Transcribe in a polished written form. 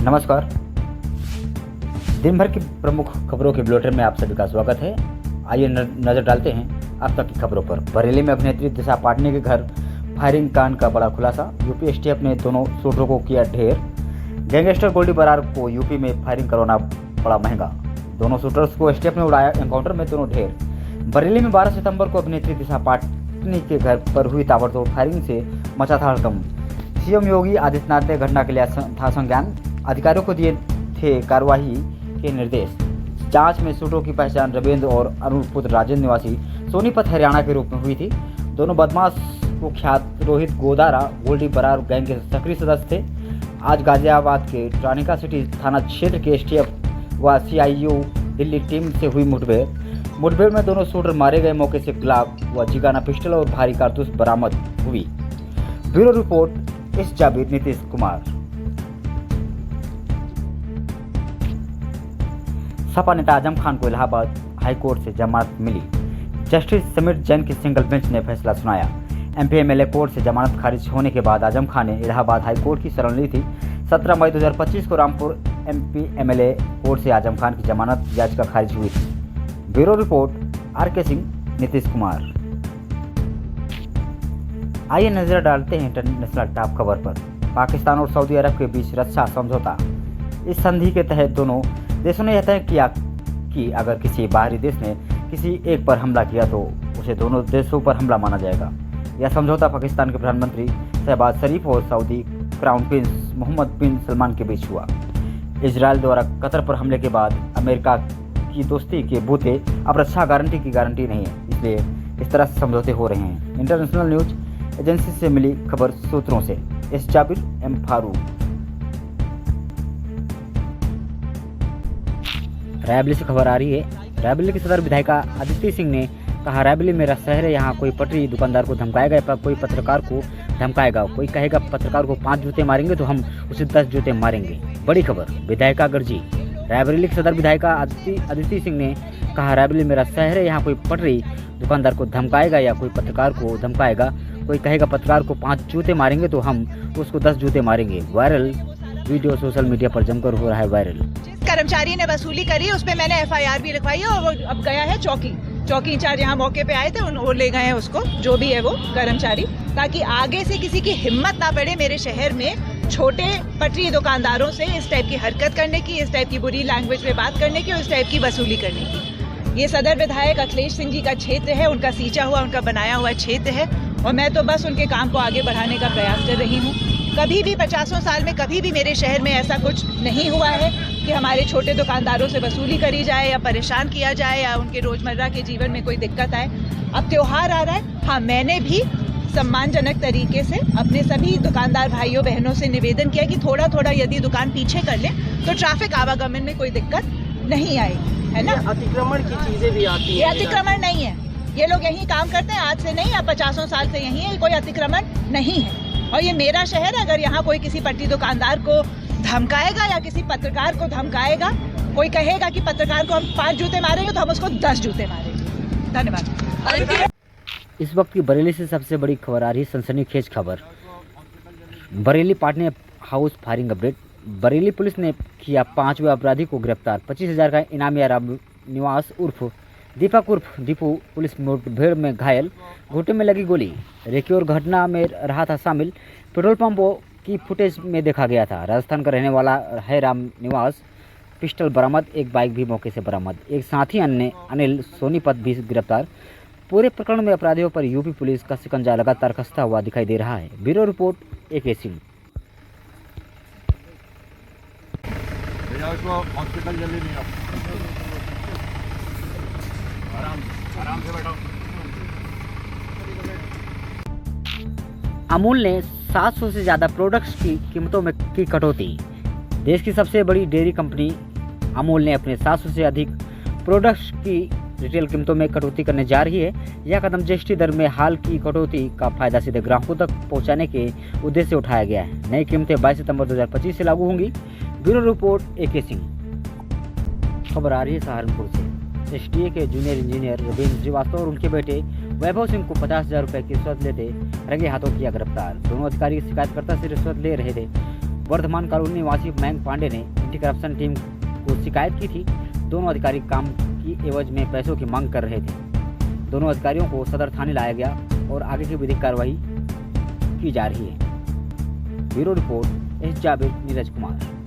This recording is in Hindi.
नमस्कार। दिन भर की प्रमुख खबरों के बुलेटिन में आप सभी का स्वागत है। आइए नजर डालते हैं अब तक की खबरों पर। बरेली में अभिनेत्री दिशा पाटनी के घर फायरिंग कांड का बड़ा खुलासा। यूपी एसटीएफ ने दोनों शूटरों को किया ढेर। गैंगस्टर गोल्डी बरार को यूपी में फायरिंग करवाना पड़ा महंगा। दोनों शूटर्स को एसटीएफ ने उड़ाया एनकाउंटर में दोनों ढेर। बरेली में 12 सितंबर को अभिनेत्री दिशा पाटनी के घर पर हुई ताबड़तोड़ फायरिंग से मचा था हड़कंप। सीएम योगी आदित्यनाथ ने घटना के लिए था संज्ञान। अधिकारियों को दिए थे कार्रवाई के निर्देश। जांच में शूटरों की पहचान रविंद्र और अरुण पुत्र राजेंद्र निवासी सोनीपत हरियाणा के रूप में हुई थी। दोनों बदमाश कुख्यात रोहित गोदारा गोल्डी बरार गैंग के सक्रिय सदस्य थे। आज गाजियाबाद के ट्रानिका सिटी थाना क्षेत्र के एसटीएफ व सीआईयू दिल्ली टीम से हुई मुठभेड़ में दोनों शूटर मारे गए। मौके से ग्लाब व जिगाना पिस्टल और भारी कारतूस बरामद हुई। Bureau report S Jabir Nitish Kumar. Sapa नेता आजम खान को इलाहाबाद हाईकोर्ट से जमानत मिली। जस्टिस समीर जैन की सिंगल बेंच ने फैसला सुनाया। एमपी एमएलए कोर्ट से जमानत खारिज होने के बाद आजम खान ने इलाहाबाद हाईकोर्ट की शरण ली थी। 17 मई 2025 को रामपुर एमपी एमएलए कोर्ट से आजम खान की जमानत याचिका खारिज हुई थी। Bureau report R K. Singh, Nitish Kumar. आइए नजर डालते हैं इंटरनेशनल टॉप खबर पर। पाकिस्तान और सऊदी अरब के बीच रक्षा समझौता। इस संधि के तहत दोनों देशों ने यह तय किया कि अगर किसी बाहरी देश ने किसी एक पर हमला किया तो उसे दोनों देशों पर हमला माना जाएगा। यह समझौता पाकिस्तान के प्रधानमंत्री शहबाज शरीफ और सऊदी क्राउन प्रिंस मोहम्मद बिन सलमान के बीच हुआ। इजरायल द्वारा कतर पर हमले के बाद अमेरिका की दोस्ती के बूते अब रक्षा गारंटी की गारंटी नहीं है, इसलिए इस तरह से समझौते हो रहे हैं। इंटरनेशनल न्यूज एजेंसी से मिली खबर सूत्रों से। S Jabir, M Farooq. रायबरेली से खबर आ रही है। रायबरेली की सदर विधायिका अदिति सिंह ने कहा, रायबरेली मेरा शहर है, यहाँ कोई पटरी दुकानदार को धमकाएगा या कोई पत्रकार को धमकाएगा। कोई कहेगा पत्रकार को 5 जूते मारेंगे तो हम उसे 10 जूते मारेंगे। बड़ी खबर, विधायिका गर्जी। रायबरेली की सदर विधायिका अदिति सिंह ने कहा, रायबरेली मेरा शहर है, यहाँ कोई पटरी दुकानदार को धमकाएगा या कोई पत्रकार को धमकाएगा। कोई कहेगा पत्रकार को 5 जूते मारेंगे तो हम उसको 10 जूते मारेंगे। वायरल वीडियो सोशल मीडिया पर जमकर हो रहा है वायरल। कर्मचारी ने वसूली करी, उस पे मैंने एफआईआर भी लिखवाई है और वो अब गया है चौकी इंचार्ज यहाँ मौके पे आए थे, वो ले गए हैं उसको, जो भी है वो कर्मचारी, ताकि आगे से किसी की हिम्मत ना पड़े मेरे शहर में छोटे पटरी दुकानदारों से इस टाइप की हरकत करने की, इस टाइप की बुरी लैंग्वेज में बात करने की और इस टाइप की वसूली करने की। ये सदर विधायक अखिलेश सिंह जी का क्षेत्र है, उनका सींचा हुआ, उनका बनाया हुआ क्षेत्र है और मैं तो बस उनके काम को आगे बढ़ाने का प्रयास कर रही हूँ। कभी भी 50 साल में कभी भी मेरे शहर में ऐसा कुछ नहीं हुआ है कि हमारे छोटे दुकानदारों से वसूली करी जाए या परेशान किया जाए या उनके रोजमर्रा के जीवन में कोई दिक्कत आए। अब त्योहार आ रहा है, हाँ, मैंने भी सम्मानजनक तरीके से अपने सभी दुकानदार भाइयों बहनों से निवेदन किया कि थोड़ा थोड़ा यदि दुकान पीछे कर ले तो ट्रैफिक आवागमन में कोई दिक्कत नहीं आएगी, है ना। अतिक्रमण की चीजें भी आती है। ये अतिक्रमण नहीं है, ये लोग यही काम करते हैं, आज से नहीं या 50 साल से यही है, कोई अतिक्रमण नहीं है। और ये मेरा शहर है, अगर यहाँ कोई किसी पट्टी दुकानदार को धमकाएगा या किसी पत्रकार को धमकाएगा, कोई कहेगा कि पत्रकार को हम 5 जूते मारेंगे तो हम उसको 10 जूते मारेंगे। धन्यवाद। इस वक्त की बरेली से सबसे बड़ी खबर आ रही है, सनसनीखेज खबर। Bareilly Patni house firing update. Bareilly police ने किया 5वें अपराधी को गिरफ्तार। 25,000 का इनामिया राम निवास उर्फ दीपक उर्फ दीपू पुलिस मुठभेड़ में घायल, घुटने में लगी गोली। रेकी और घटना में रहा था शामिल। पेट्रोल पंप की फुटेज में देखा गया था। राजस्थान का रहने वाला है राम निवास। पिस्टल बरामद, एक बाइक भी मौके से बरामद। एक साथी अन्य अनिल सोनीपत भी गिरफ्तार। पूरे प्रकरण में अपराधियों पर यूपी पुलिस का शिकंजा लगातार कसता हुआ दिखाई दे रहा है। Bureau report A K. Singh. Hospital जल्दी नहीं आराम से बैठो। अमूल ने 700 से ज़्यादा प्रोडक्ट्स की कीमतों में की कटौती। देश की सबसे बड़ी डेयरी कंपनी अमूल ने अपने 700 से अधिक प्रोडक्ट्स की रिटेल कीमतों में कटौती करने जा रही है। यह कदम जीएसटी दर में हाल की कटौती का फायदा सीधे ग्राहकों तक पहुंचाने के उद्देश्य से उठाया गया है। नई कीमतें 22 सितंबर 2025 से लागू होंगी। Bureau report A K. सिंह। खबर आ रही है सहारनपुर से। एसटीए के जूनियर इंजीनियर रविंद्र श्रीवास्तव और उनके बेटे वैभव सिंह को 50,000 रुपये की रिश्वत लेते रंगे हाथों किया गिरफ्तार। दोनों अधिकारी शिकायतकर्ता से रिश्वत ले रहे थे। वर्धमान कॉलोनी निवासी मयंक पांडे ने एंटी करप्शन टीम को शिकायत की थी। दोनों अधिकारी काम की एवज में पैसों की मांग कर रहे थे। दोनों अधिकारियों को सदर थाने लाया गया और आगे की विधिक कार्रवाई की जा रही है। Bureau report S Jabir, Neeraj Kumar.